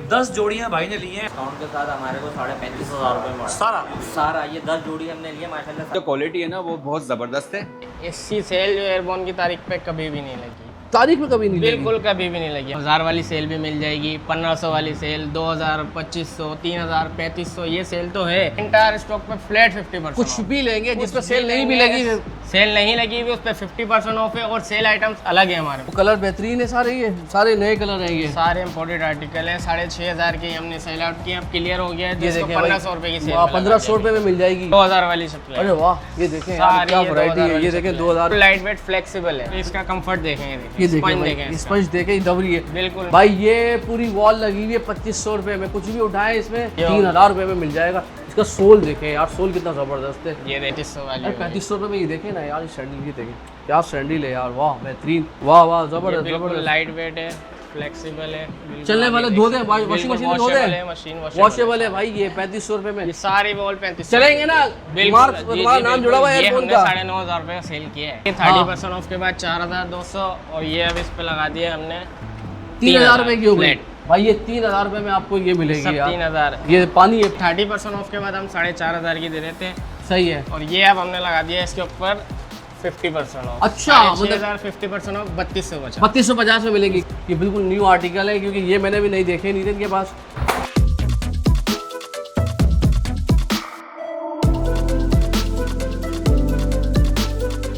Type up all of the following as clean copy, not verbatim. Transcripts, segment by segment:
10 जोड़ियाँ भाई ने ली हैं डिस्काउंट के साथ हमारे को 35,500 रुपये में सारा ये 10 जोड़ी हमने लिए माशाल्लाह। जो क्वालिटी है ना वो बहुत ज़बरदस्त है। इसकी सेल जो एयरबोन की तारीख पे कभी भी नहीं लगी, तारीख में कभी नहीं लगी। बिल्कुल कभी भी नहीं लगी। 1000 वाली सेल भी मिल जाएगी, 1500 वाली सेल, 2000, 2500, 3000, 3500, ये सेल तो है। इंटायर स्टॉक पे फ्लैट 50%। कुछ भी लेंगे जिस पर सेल नहीं भी लगी, सेल नहीं लगी हुई उस पर 50% ऑफ है और सेल आइटम्स अलग है हमारे। कलर बेहतरीन है सारे, ये सारे नए कलर हैं, ये सारे इम्पोर्टेड आर्टिकल हैं। 6500 की हमने सेल आउट की, अब क्लियर हो गया है। ये जिसको देखें 1500 रुपए की सेल 1500 रुपए में मिल जाएगी। 2000 वाली सप्लाई। अरे वाह, ये देखें यार, क्या वैरायटी है। ये देखें 2000। लाइट वेट फ्लेक्सिबल है, इसका कंफर्ट देखें, ये देखें स्पंज देखें, दबरी है बिल्कुल भाई। ये पूरी वॉल लगी हुई है 2500 रुपए में, कुछ भी उठाए इसमें 3000 रुपए में मिल जाएगा। इसका सोल देखें यार, सोल कितना जबरदस्त है। ये 3500 वाली 3500 रुपए में ये देखें ना यार, सैंडल की देखें क्या सैंडल है यार, वाह बेहतरीन, वाह वाह जबरदस्त जबरदस्त। लाइट वेट है, फ्लेक्सिबल है, चलने वाले धो दे भाई, वॉशिंग मशीन में धो दे, मशीन वॉशेबल है भाई। ये 3500 रुपए में ये सारी वॉल 3500 चलेंगे ना। तुम्हारा नाम जुड़ा हुआ है एयरफोन का। 9,500 रुपए का सेल किया है। 30% ऑफ के बाद 4200 और ये अब इस पे लगा दिया हमने 3000 रुपए की हो गई भाई। ये 3000 रुपए में आपको ये मिलेगी यार। 3000 ये पानी है। 30% ऑफ के बाद हम 4500 की दे रहे थे। सही है। और ये अब हमने लगा दिया इसके ऊपर 50% ऑफ। अच्छा, मतलब 50% ऑफ 3250 3250 में मिलेगी। ये बिल्कुल न्यू आर्टिकल है, क्योंकि ये मैंने भी नहीं देखे नीतिन के पास।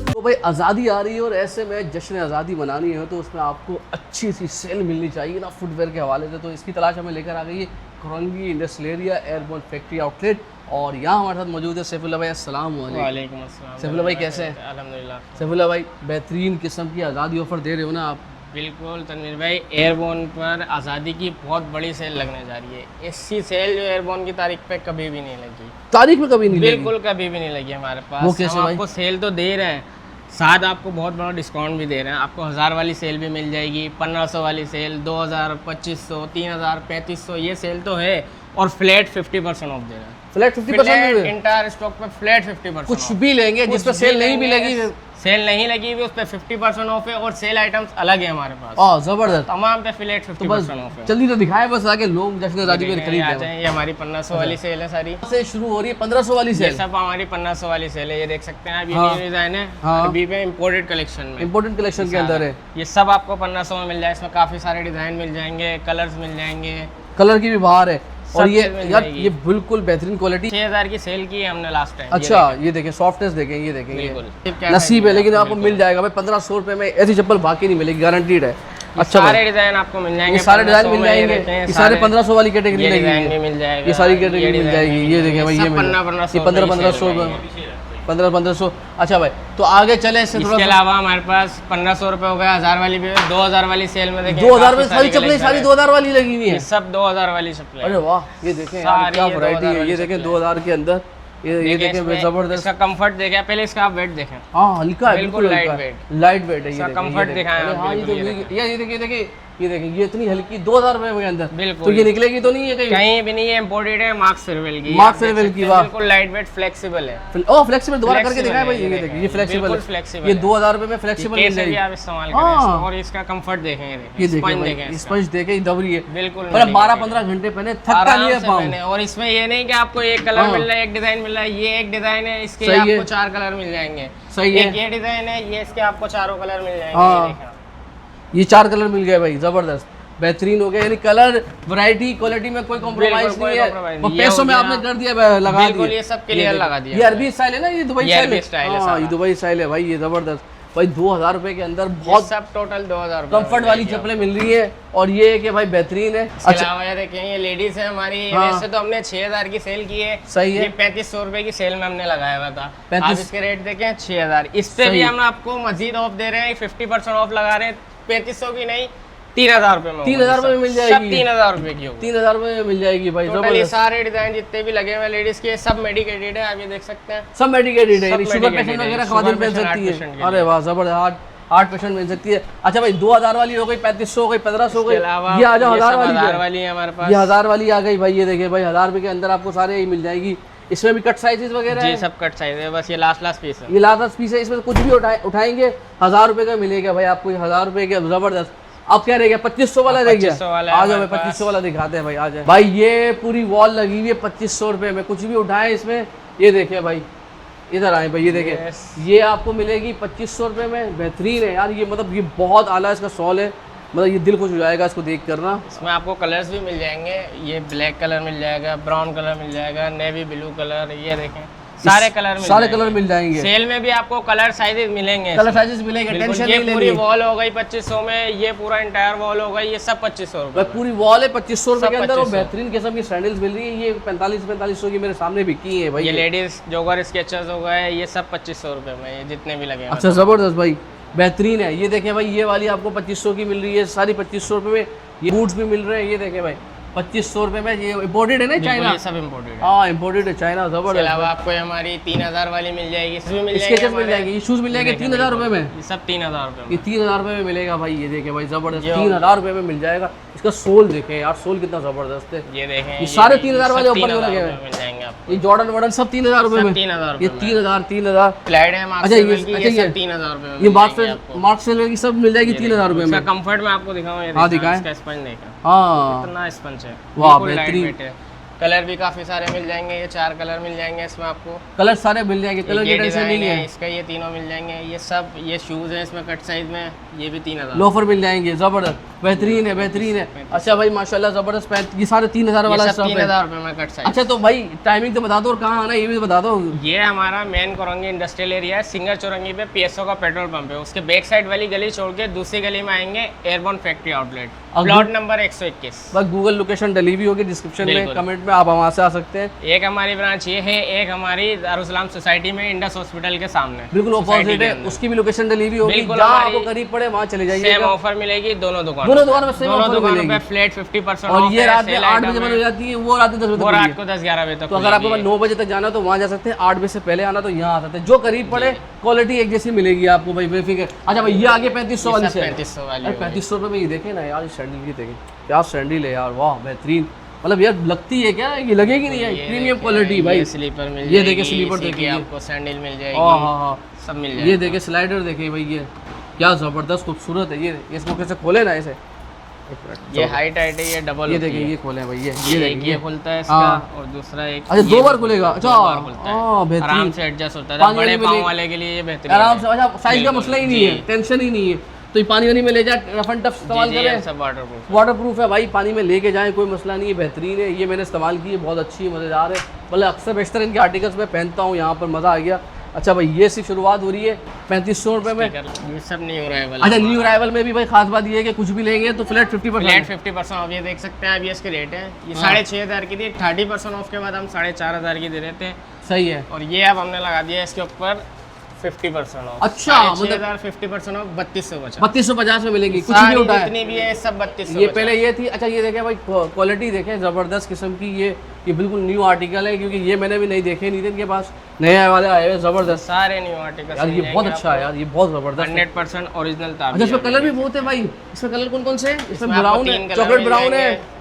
तो भाई आज़ादी आ रही है और ऐसे में जश्न आज़ादी मनानी है, तो उसमें आपको अच्छी सी सेल मिलनी चाहिए ना फुटवेयर के हवाले से। तो इसकी तलाश हमें लेकर आ गई है करौंगी industrial area airborne factory outlet, और यहाँ हमारे साथ मौजूद है सैफुल्लाह भाई। अस्सलाम वालेकुम अस्सलाम। सैफुल्लाह भाई कैसे हैं? अल्हम्दुलिल्लाह। सैफुल्लाह भाई बेहतरीन किस्म की आज़ादी ऑफर दे रहे हो ना आप। बिल्कुल तनवीर भाई, एयरबोन पर आज़ादी की बहुत बड़ी सेल लगने जा रही है। ऐसी सेल जो एयरबोन की तारीख पे कभी भी नहीं लगी, तारीख में कभी नहीं लगी। बिल्कुल कभी भी नहीं लगी हमारे पास। वो कैसे हम भाई? आपको सेल तो दे रहे हैं, साथ आपको बहुत बड़ा डिस्काउंट भी दे रहे हैं। आपको 1000 वाली सेल भी मिल जाएगी, 1500 वाली सेल, 2000, 2500, 3000, 3500, ये सेल तो है। और फ्लैट 50% ऑफ दे रहे हैं। फ्लैट 50% इंटायर स्टॉक पे फ्लैट 50%। कुछ भी लेंगे जिस पर सेल नहीं भी लगी, सेल नहीं लगी हुई उस पर 50% ऑफ है और सेल आइटम्स अलग है हमारे पास। जबरदस्त। तमाम पे फ्लैट 50% ऑफ है। जल्दी तो दिखाए बस, आगे लोग जश्न आज़ादी पर खरीद आ लें। जाएं, ये हमारी 1500 वाली सेल है सारी। से शुरू हो रही है 1500 वाली ये सेल। सब हमारी 1500 वाली सेल है। ये देख सकते हैं आप, ये हाँ। न्यू डिजाइन है हाँ। अभी पे इम्पोर्टेड कलेक्शन में। इम्पोर्टेंट कलेक्शन के अंदर है। ये सब आपको 1500 में मिल जाए। इसमें काफी सारे डिजाइन मिल जाएंगे, कलर्स मिल जाएंगे, कलर की भी बाहर है। और सब ये चीज़ मिल यार जाएगी। ये बिल्कुल बेहतरीन क्वालिटी। 6000 की सेल की है हमने लास्ट टाइम। अच्छा ये देखें, सॉफ्टनेस देखें, ये देखें, बिल्कुल। ये नसीब है, लेकिन आपको मिल जाएगा भाई 1500 रुपए में। ऐसी चप्पल बाकी नहीं मिलेगी, गारंटीड है। अच्छा सारे डिजाइन आपको मिल जाएंगे, ये सारे डिजाइन मिल 1500 में जाएंगे। ये ये सारे 1500 वाली कैटेगरी ये डिजाइन लगेगी, भी मिल जाएगा, ये सारी कैटेगरी मिल जाएगी। ये देखें भाई, ये 1500 1500। अच्छा भाई, तो आगे चले इससे थोड़ा। इसके अलावा हमारे पास 1500 रुपए हो गया, 1000 वाली भी है, 2000 वाली सेल में देखिए 2000 में सारी चप्पलें सारी 2000 वाली लगी हुई है। सब 2000 वाली सप्लाई। अरे वाह, ये देखें यार क्या वैरायटी है। ये देखें 2000 के अंदर, ये देखें जबरदस्त। इसका कंफर्ट देखें, पहले इसका आप वेट देखें। हाँ हल्का है, बिल्कुल लाइट वेट। लाइट वेट है। इसका ये कंफर्ट दिखाएं आप। हाँ, ये देखिए ये देखिए, ये इतनी हल्की 2000 रुपए के अंदर। बिल्कुल। तो ये निकलेगी तो नहीं है कहीं भी नहीं है, इम्पोर्टेड है, मार्क सेरवेल की। मार्क सेरवेल की, वाह। बिल्कुल लाइट वेट, फ्लेक्सिबल है। ओह फ्लेक्सिबल, दोबारा करके दिखाएं भाई। ये देखिए, ये फ्लेक्सिबल है, फ्लेक्सिबल। ये 2000 रुपए में फ्लेक्सिबल मिल कैसे भी जाएगी। आप इस्तेमाल करें। और इसका कंफर्ट देखें, ये देखिए स्पंज देखें, दबरी है। बिल्कुल। मतलब 12-15 घंटे पहने थकता नहीं है पाँव। और इसमें ये नहीं कि आपको एक कलर मिल रहा है, एक डिजाइन मिल रहा है। ये एक डिजाइन है, इसके आपको 4 कलर मिल जाएंगे। सही है। एक ये डिजाइन है, ये इसके आपको 4 कलर मिल जाएंगे। हाँ, ये 4 कलर मिल गए भाई, जबरदस्त बेहतरीन हो गया। यानी कलर वैरायटी क्वालिटी में कोई कॉम्प्रोमाइज नहीं है। और पैसों में आपने कर दिया, लगा दिया। ये सब क्लियर लगा दिया। ये अरबी स्टाइल है ना, ये दुबई स्टाइल है। हाँ, ये दुबई स्टाइल है भाई, ये जबरदस्त भाई। 2000 रुपए के अंदर बहुत सब टोटल 2000 कंफर्ट वाली चप्पलें मिल रही है। और ये है कि भाई बेहतरीन है। अच्छा ये देखें, ये लेडीज है हमारी। वैसे तो हमने 6000 की सेल की है। सही है। ये 3500 रुपए की सेल में हमने लगाया हुआ था। 35 आप इसके रेट देखें 6000। इस पे भी हम आपको मजीद ऑफ दे रहे हैं, 50% ऑफ लगा रहे हैं। 3500 की नहीं, 3000 रुपए में। 3000 रुपए में मिल जाएगी। 3000 रुपए की होगी। 3000 रुपए में मिल जाएगी भाई, टोटल ये सारे डिजाइन जितने भी लगे हुए हैं लेडीज के, सब मेडिकेटेड है। आप ये देख सकते हैं, सब मेडिकेटेड है। सब शुगर medicated पेशेंट है। वगैरह शुगर खादिम पहन पेशेंट, सकती 8% है। के अरे वाह जबरदस्त, 8% मिल सकती है। अच्छा भाई 2000 वाली हो गई, 3500 हो गई, 1500 हो गई। ये आ जाओ 1000 वाली। 1000 वाली है हमारे पास। ये 1000 वाली आ गई भाई। ये देखिए भाई, 1000 रुपए के अंदर आपको सारे ही मिल जाएगी। इसमें भी कट साइजेस वगैरह जी, है। सब कट साइज है, बस ये लास्ट पीस है। ये लास्ट पीस है, इसमें कुछ भी उठाएंगे 1000 रुपए का मिलेगा भाई आपको। 1000 रुपए के जबरदस्त अब क्या रह गया 2500 वाला रह गया। 2500 वाला आ है जाओ भाई हमारे 2500 वाला दिखाते हैं भाई, आ जाए भाई। ये पूरी वॉल लगी हुई है 2500 रुपए में, कुछ भी उठाएं इसमें। ये देखिए भाई, इधर आए भाई, ये देखिए ये आपको मिलेगी 2500 रुपए में। बेहतरीन है यार ये, मतलब ये बहुत आला इसका सॉल है, मतलब ये दिल खुश हो जाएगा इसको देख कर ना। इसमें आपको कलर्स भी मिल जाएंगे, ये ब्लैक कलर मिल जाएगा, ब्राउन कलर मिल जाएगा, नेवी ब्लू कलर, ये देखें सारे कलर मिल जाएंगे। सेल में भी आपको कलर साइजेस मिलेंगे, कलर साइजेस मिलेंगे, टेंशन नहीं लेनी। पूरी वॉल हो गई 2500 में, ये पूरा इंटायर वॉल हो गई, ये सब 2500 रुपए। पूरी वॉल है 2500 रुपए के अंदर, और बेहतरीन किस्म की सैंडल्स मिल रही है। ये 4500 की मेरे सामने बिकी है भाई। ये लेडीज जोगर स्केचर्स हो गए, ये सब 2500 रुपए में, ये जितने भी लगे हैं। अच्छा जबरदस्त भाई, बेहतरीन है। ये देखें भाई, ये वाली आपको 2500 की मिल रही है, सारी 2500 रुपए में। ये बूट्स भी मिल रहे हैं, ये देखें भाई 2500 रुपए में। ये इम्पोर्टेड है ना चाइना, ये सब इम्पोर्टेड है। हाँ इम्पोर्टेड है चाइना, इसके जबरदस्त। अलावा आपको हमारी 3000 वाली मिल जाएगी, इसमें मिल जाएगी, स्केचेस मिल जाएंगे, ये शूज मिल जाएंगे 3000 रुपए में। ये सब 3000 रुपए ये 3000 रुपए में मिलेगा भाई। ये देखें भाई जबरदस्त, 3000 रुपए में मिल जाएगा। इसका सोल देखें यार, सोल कितना जबरदस्त है। ये देखें, ये सारे 3000 वाले ऊपर जो लगे हुए मिल जाएंगे आपको। ये जॉर्डन वॉर्डन सब 3000 रुपए में। 3000 ये 3000 स्लाइड है अच्छा ये 3000 रुपए में। ये मार्क्स की सब मिल जाएगी 3000 रुपए में। कंफर्ट में आपको दिखाऊं, ये हाँ दिखाएं। इसका स्पंज देखा, हाँ कितना स्पंज है, वाह बिल्कुल बेहतरीन। lightweight है। कलर भी काफी सारे मिल जाएंगे, ये 4 कलर मिल जाएंगे इसमें आपको। कलर सारे मिल जाएंगे, कलर की ये टेंशन नहीं डिजाइन है। इसका, ये तीनों मिल जाएंगे। ये सब, ये शूज है इसमें कट साइज में, ये भी 3000। लोफर मिल जाएंगे, जबरदस्त, बेहतरीन है, बेहतरीन है। अच्छा भाई माशाल्लाह जबरदस्त। ये सारे 3000 वाला स्टफ है। 3000 रुपए में कट साइज। अच्छा तो भाई टाइमिंग तो बता दो, और कहाँ आना है ये भी बता दो। ये हमारा मेन कोरंगी इंडस्ट्रियल एरिया है, सिंगर चौरंगी पे पीएसओ का पेट्रोल पंप है, उसके बैक साइड वाली गली छोड़ के दूसरी गली में आएंगे airborne factory outlet, plot number 121। बस गूगल लोकेशन डली हुई होगी डिस्क्रिप्शन में, बिल्कुल। कमेंट में आप वहाँ से आ सकते हैं। एक हमारी ब्रांच ये है, एक हमारी दारुसलाम सोसाइटी में इंडस हॉस्पिटल के सामने बिल्कुल अपोजिट है, उसकी भी लोकेशन डली हुई होगी, बिल्कुल जहाँ हमारी आपको करीब पड़े वहाँ चले सेम जाइए। ऑफर मिलेगी दोनों दुकान दोनों दुकानों में सेम ऑफर दुकानों मिलेगी। पे फ्लैट 50% और ऑफ ये है, रात में सेल 8 बजे आइटम बंद हो है, जाती है, वो रात में 10 बजे वो तक रात खुली को है। 10-11 बजे तक तो अगर आपको खुलेगी। 9 बजे तक जाना है तो वहाँ जा सकते हैं, 8 बजे से पहले आना तो यहाँ आ सकते हैं। जो करीब पड़े क्वालिटी एक जैसी मिलेगी आपको भाई, बेफिक्र। अच्छा भाई ये आगे 3500 वाली से 3500 वाली होगी। 3500 रुपये में ये देखें ना यार, सैंडल की देखें क्या सैंडल है यार, वाह बेहतरीन। मतलब यार लगती है क्या, ये लगेगी नहीं है, प्रीमियम क्वालिटी भाई। स्लीपर मिल ये देखे स्लीपर देखिए, आपको सैंडल मिल जाएगी, हाँ हाँ हाँ सब मिल जाएगा। ये देखे स्लाइडर देखे भाई, ये क्या जबरदस्त खूबसूरत है। ये इसको कैसे खोले ना ऐसे, ये हाई टाइट है, ये डबल। ये देखिए ये खोले भाई, ये एक देखिए ये खुलता है इसका, हाँ। और दूसरा एक अच्छा ये 2 बार खुलेगा। अच्छा दो बार खुलता है। हाँ बेहतरीन, आराम से एडजस्ट होता है, पानी बड़े वाली पाँव मिलेगी। वाले के लिए ये बेहतरीन आराम से। है। अच्छा साइज का बिल्कुल, मसला ही नहीं जी। है, टेंशन ही नहीं है। तो ये पानी वानी में ले जाए, रफ एंड टफ इस्तेमाल जी, जी, करें, ये सब वाटरप्रूफ। वाटरप्रूफ है भाई, पानी में लेके जाएं कोई मसला नहीं है, बेहतरीन है। ये मैंने इस्तेमाल की है, बहुत अच्छी है, मज़ेदार है। मतलब अक्सर बेशतर इनके आर्टिकल्स मैं पहनता हूँ, यहाँ पर मज़ा आ गया। अच्छा भाई ये सिर्फ शुरुआत हो रही है 3500 रुपये में। ये सब न्यू अराइवल। अच्छा न्यू अराइवल में भी भाई खास बात ये है कि कुछ भी लेंगे तो फ्लैट 50%। फ्लैट 50% ऑफ, ये देख सकते हैं अभी इसके रेट है, ये 6500 की थी, 30% ऑफ के बाद हम 4500 की दे रहे थे, सही है। और ये अब हमने लगा दिया इसके ऊपर 50% ऑफ। अच्छा, मतलब 50% ऑफ 3250। 3250 में मिलेगी, कुछ भी सारी उठाए। जितनी भी है सब 3250। ये पहले ये थी। अच्छा ये देखें भाई क्वालिटी देखें, ज़बरदस्त किस्म की। ये बिल्कुल न्यू आर्टिकल है, क्योंकि ये मैंने भी नहीं देखे नहीं थे इनके पास, नए वाले आए हुए ज़बरदस्त। सारे न्यू आर्टिकल यार ये बहुत अच्छा है यार, ये बहुत ज़बरदस्त है। 100% ओरिजिनल तार। अच्छा इसमें कलर भी बहुत है भाई, इसमें कलर कौन कौन से हैं? इसमें आपको ब्राउन 3 है, कलर चॉकलेट मिल ब्राउन है, जाएंगे।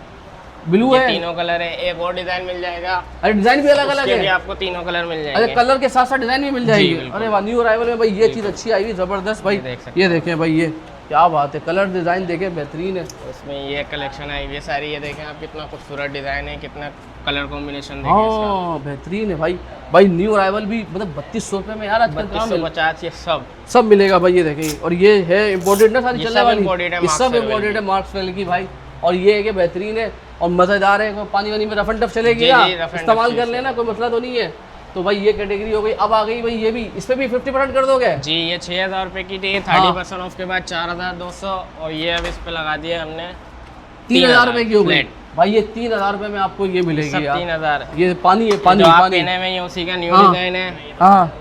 ब्लू ये है, तीनों कलर है, एक और डिजाइन मिल जाएगा, अरे डिजाइन भी अलग अलग उसके भी है। आपको तीनों कलर मिल अच्छा जाएंगे। कलर के साथ साथ डिजाइन भी मिल जाएगी। बिल्कुल। अरे वाह, न्यू अराइवल में भाई ये चीज़ अच्छी आई हुई, ज़बरदस्त भाई। देख सकते ये देखें भाई, ये क्या बात है, कलर डिजाइन देखें बेहतरीन है। इसमें ये कलेक्शन है, ये सारी, ये देखें आप कितना खूबसूरत डिजाइन है, कितना कलर कॉम्बिनेशन देखें इसका। हाँ बेहतरीन है भाई न्यू अराइवल भी मतलब 3200 रुपये में यार आजकल कहाँ मिल 3250 ये सब मिलेगा भाई। ये देखें, और ये है इम्पोर्टेड ना, सारी ये चलने सब वाली, imported है, ये सब Marks इम्पोर्टेड है मार्क्स वेल की भाई। और ये है कि बेहतरीन है और मज़ेदार है, पानी वानी में रफ एंड टफ चलेगी जी, ना, जी, rough and इस्तेमाल tough कर लेना, कोई मसला तो नहीं है। तो भाई ये कैटेगरी हो गई। अब आ गई भाई ये भी, इस पर भी 50% कर दोगे? जी, ये 6000 रुपये की थी, हाँ। 30% ऑफ के बाद 4200, और ये अब इस पे लगा दिया हमने 3000 रुपये की हो गई फ्लैट। भाई। ये 3000 रुपये में आपको ये मिलेगी सब यार। 3000 ये पानी है, पानी जो आप पानी। पहने में, ये उसी का न्यू हाँ। डिजाइन है। हाँ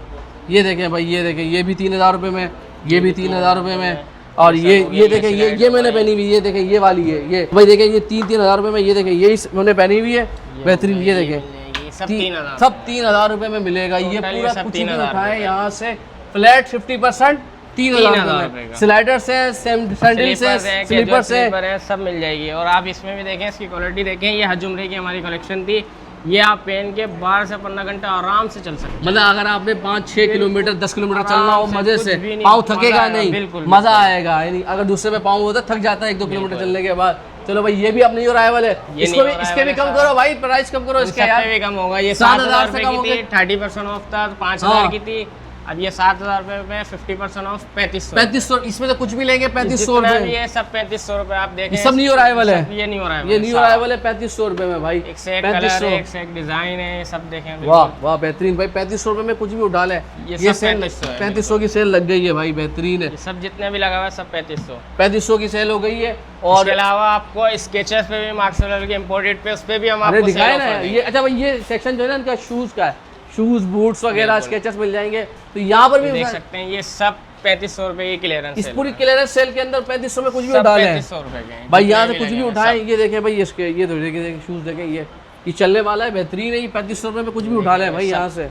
ये देखें भाई, ये देखें, ये भी 3000 रुपये में, ये भी 3000 रुपये में। और ये देखें, ये मैंने पहनी हुई, ये देखें ये वाली है, ये भाई देखें ये 3000 रुपये में। ये देखें ये मैंने पहनी हुई है, बेहतरीन। ये देखें सब 3000 सब 3000 रुपये में मिलेगा। ये Total ये पूरा सब कुछ भी 3000 उठाए यहाँ से फ्लैट 50% 3000 3000 रुपये रुपये में। का। स्लाइडर से, सैंडल से, स्लीपर से, है, सब मिल जाएगी। और आप इसमें भी देखें, इसकी क्वालिटी देखें, ये हजुमरे की हमारी कलेक्शन थी, ये आप पहन के 12 से 15 घंटा आराम से चल सकते हैं। मतलब अगर आपने 5-6 किलोमीटर 10 किलोमीटर चलना हो आराम से, मजे कुछ से, भी नहीं, पाँव मजा थकेगा आएगा, नहीं, बिल्कुल, मजा बिल्कुल। आएगा। यानी अगर दूसरे पे पाँव होता थक जाता है 1-2 किलोमीटर चलने के बाद। चलो भाई ये भी अब नहीं हो रहा है, इसको भी, इसके भी कम करो भाई, प्राइस कम करो इसके इसके यार। भी कम होगा। ये 7,000 7,000 से रुपए कम की हो थी, गए। 30% ऑफ था, 5,000 हाँ। की थी। अब ये 7,000 रुपए पे 50% ऑफ 3500। 3500, इसमें तो कुछ भी लेंगे 3500 जितना भी रुपए। है सब 3500 रुपए। आप देखें ये सब न्यू अराइवल है, ये न्यू अराइवल, ये न्यू अराइवल है 3500 रुपए में भाई। एक से एक कलर 3500। है, एक से एक डिजाइन है, सब देखें। वाह वाह बेहतरीन भाई, 3500 रुपए में कुछ भी उठा ले। ये ये सब सेल 3500 है, 3500 की सेल लग गई है भाई, बेहतरीन है। ये सब जितने भी लगा हुआ है सब 3500। 3500 की सेल हो गई है। इसके और अलावा आपको स्केचेस पे भी, मार्क्स के इम्पोर्टेड पे, उस पे भी हम अरे आपको दिखाए सेल ना ऑफर देंगे। ये, अच्छा भाई ये सेक्शन जो है ना इनका शूज का है, शूज बूट्स वगैरह बिल्कुल। स्केचेस मिल जाएंगे। तो यहाँ पर भी देख सकते हैं ये सब 3500 रुपए की क्लियरेंस इस पूरी क्लियरेंस सेल के अंदर 3500 में कुछ भी सब उठा लें 3500 रुपए के हैं। भाई। जितने यहाँ से कुछ भी लगेंगे, उठाएं, सब। ये देखें भाई, इसके ये तो देखें शूज देखें, ये चलने वाला है, बेहतरीन है। ये 3500 रुपए में कुछ भी उठा लें भाई यहाँ से।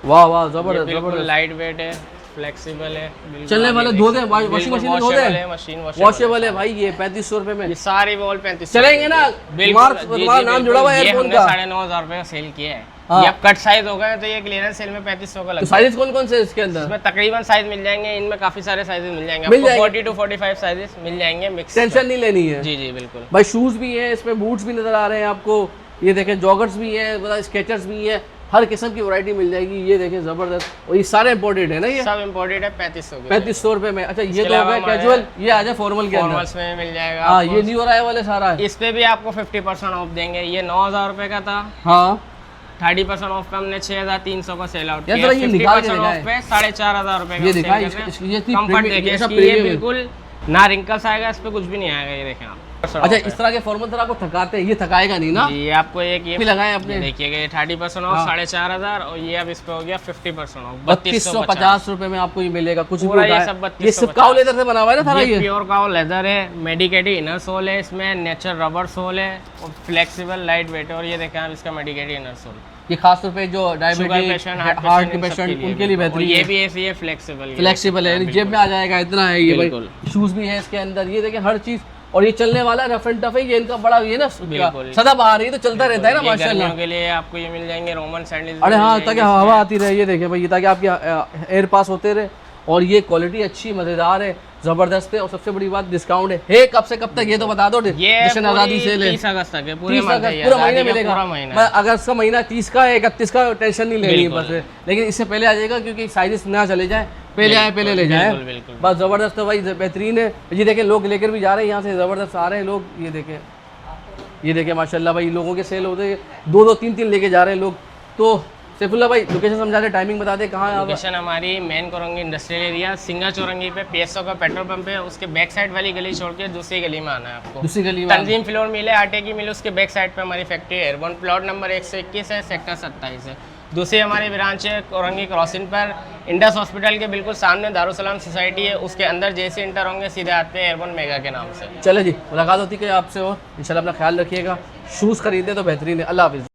वाह वाह ये जबरदस्त बिल्कुल जबरदस्त। लाइट वेट है, फ्लेक्सिबल है, बिल्कुल चलने आप वाले ये धो देख दें, सकते हैं। वॉशिंग बिल्कुल मशीन में धो दें, washable है, मशीन वॉशेबल है भाई। ये 3500 रुपए में ये सारी वॉल 3500 चलेंगे ना? तुम्हारा नाम जुड़ा हुआ है एयरफोन का। 9,500 रुपए का सेल किया है। हाँ। ये अब कट साइज हो गए तो ये क्लियरेंस सेल में 3500 का तो लगता है। साइज कौन कौन से है इसके अंदर? इसमें तकरीबन साइज मिल जाएंगे, इनमें काफी सारे साइजेस मिल जाएंगे मिल आपको। जाएंगे। 40 to 45 साइजेस मिल जाएंगे मिक्स। टेंशन नहीं लेनी है जी जी बिल्कुल। भाई। शूज भी है इसमें, बूट्स भी नजर आ रहे हैं आपको। ये देखें जॉगर्स भी हैं, मतलब स्केचर्स भी हैं, हर किस्म की वैरायटी मिल जाएगी। ये देखें जबरदस्त। और ये सारे इंपोर्टेड है ना, ये सब इम्पोर्टेड है 3500 के। 3500 रुपए में। अच्छा ये इसके तो हो गया अलावा कैजुअल, ये आ जाए फॉर्मल के अंदर। फॉर्मल्स में मिल जाएगा हाँ आपको। ये न्यू अराइवल वाले सारा है। इस पे भी आपको 50% ऑफ देंगे। ये 9,000 रुपए का था, हाँ 30% ऑफ पे हमने 6,300 का सेल आउट यार किया। जरा ये निकाल के 50% ऑफ दिखाएं। पे 4,500 रुपए का ये सेल दिखाएं, कर रहे हैं। ये इतनी कंफर्ट प्रीमियम- देखिए ये सब इसकी, ये प्रीमियम है। बिल्कुल ना रिंकल्स आएगा, इस पे कुछ भी नहीं आएगा। ये देखें आप। अच्छा इस तरह के फॉर्मल सर आपको थकाते हैं, ये थकाएगा नहीं ना? जी आपको एक ये भी लगाए अपने। देखिएगा, ये 30% ऑफ हाँ। 4,500 और ये अब इस पे हो गया 50% ऑफ 3250 रुपए में आपको ये मिलेगा। कुछ भी पूरा ये उठाए। सब ये 3250 सिर्फ काउ लेदर से बना हुआ है ना सारा ये ये? प्योर काउ लेदर है, मेडिकेटेड इनर सोल है, इसमें नेचर रबर सोल है और फ्लेक्सिबल लाइट वेट है। और ये देखें आप इसका मेडिकेटेड इनर सोल, ये खास तौर पे जो शुगर डायबिटिक पेशेंट, हार्ट के पेशेंट उनके लिए बेहतरीन ये है। भी ऐसी है फ्लेक्सिबल, फ्लेक्सिबल है, यानी जेब में आ जाएगा, इतना है ये भाई। बिल्कुल। शूज भी है इसके अंदर, ये देखिए हर चीज। और ये चलने वाला रफ एंड टफ है, ये इनका बड़ा ये ना बिल्कुल। सदा बाहर ही तो चलता रहता है ना माशाल्लाह। गर्मियों के लिए आपको ये मिल जाएंगे रोमन सैंडल्स। अरे हाँ ताकि हवा आती रहे, ये देखें भाई, ये ताकि आपकी एयर पास होते रहे। और ये क्वालिटी अच्छी मजेदार है, जबरदस्त है। और सबसे बड़ी बात डिस्काउंट है। कब से कब तक ये तो बता दो। ये जश्न आज़ादी सेल है 30 अगस्त तक है, पूरे 30 मंथ है, अगस्त पूरा महीने आज़ादी का मिलेगा। पूरा महीना मैं अगस्त का महीना 30 का है, 31 का टेंशन नहीं लेनी बिल्कुल। बस। लेकिन इससे पहले आ जाएगा क्योंकि साइजेस ना चले जाए, पहले आए पहले ले जाए। बिल्कुल, बिल्कुल। बस जबरदस्त है भाई, बेहतरीन है। ये देखें लोग लेकर भी जा रहे हैं यहाँ से, जबरदस्त आ रहे हैं लोग। ये देखें माशाल्लाह भाई, लोगों के सेल होते हैं 2-2 3-3 लेके जा रहे हैं लोग। तो सैफुल्लाह भाई लोकेशन समझा दे, टाइमिंग बता दे कहाँ है आप? लोकेशन हमारी मेन कोरंगी इंडस्ट्रियल एरिया सिंगा चौरंगी पे PSO का पेट्रोल पंप है, उसके बैक साइड वाली गली छोड़ के दूसरी गली में आना है आपको। दूसरी गली में तंजीम फ्लोर मिल है, आटे की मिल, उसके बैक साइड पे हमारी फैक्ट्री है। एयरबोर्न प्लॉट नंबर 121 है, सेक्टर 27 है। दूसरी हमारी ब्रांच है कोरंगी क्रॉसिंग पर, इंडस हॉस्पिटल के बिल्कुल सामने दारुसलाम सोसाइटी है, उसके अंदर जैसे इंटर होंगे सीधे आते हैं एयरबोर्न मेगा के नाम से। चले जी, मुलाकात होती है आपसे। हो इंशाल्लाह, अपना ख्याल रखिएगा। शूज़ खरीदे तो बेहतरीन है। अल्लाह हाफिज़।